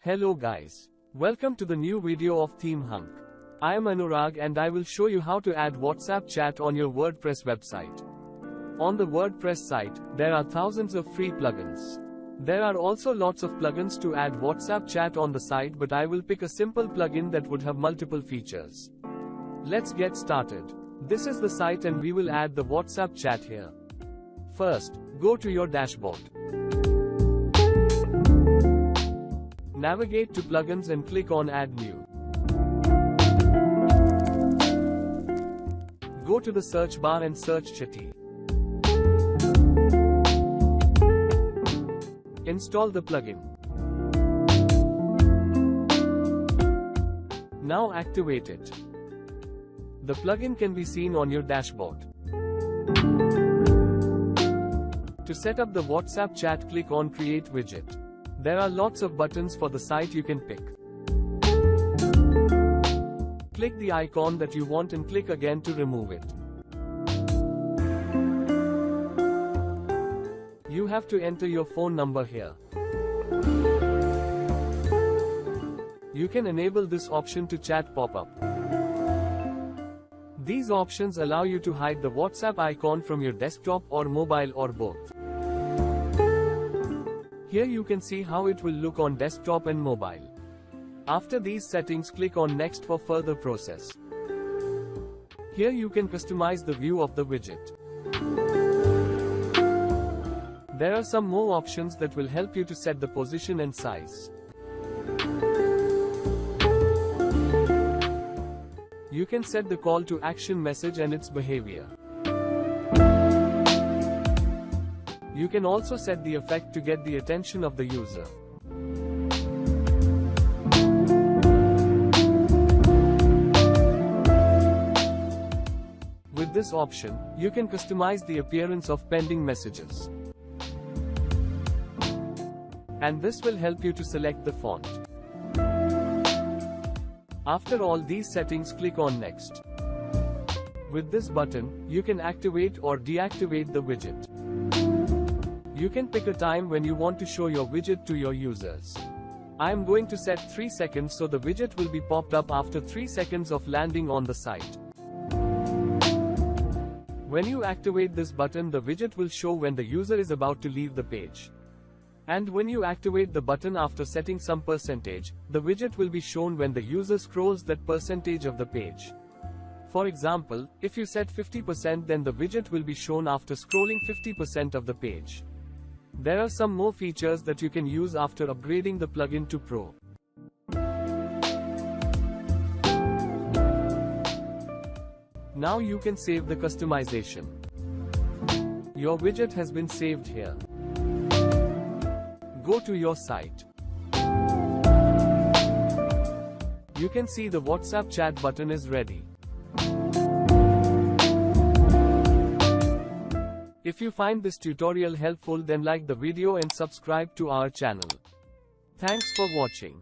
Hello guys. Welcome to the new video of Themehunk. I am Anurag and I will show you how to add WhatsApp chat on your WordPress website. On the WordPress site, there are thousands of free plugins. There are also lots of plugins to add WhatsApp chat on the site, but I will pick a simple plugin that would have multiple features. Let's get started. This is the site and we will add the WhatsApp chat here. First, go to your dashboard. Navigate to Plugins and click on Add New. Go to the search bar and search Chatty. Install the plugin. Now activate it. The plugin can be seen on your dashboard. To set up the WhatsApp chat, click on Create Widget. There are lots of buttons for the site you can pick. Click the icon that you want and click again to remove it. You have to enter your phone number here. You can enable this option to chat pop-up. These options allow you to hide the WhatsApp icon from your desktop or mobile or both. Here you can see how it will look on desktop and mobile. After these settings, click on Next for further process. Here you can customize the view of the widget. There are some more options that will help you to set the position and size. You can set the call to action message and its behavior. You can also set the effect to get the attention of the user. With this option, you can customize the appearance of pending messages. And this will help you to select the font. After all these settings, click on Next. With this button, you can activate or deactivate the widget. You can pick a time when you want to show your widget to your users. I am going to set 3 seconds so the widget will be popped up after 3 seconds of landing on the site. When you activate this button, the widget will show when the user is about to leave the page. And when you activate the button after setting some percentage, the widget will be shown when the user scrolls that percentage of the page. For example, if you set 50%, then the widget will be shown after scrolling 50% of the page. There are some more features that you can use after upgrading the plugin to Pro. Now you can save the customization. Your widget has been saved here. Go to your site. You can see the WhatsApp chat button is ready. If you find this tutorial helpful, then like the video and subscribe to our channel. Thanks for watching.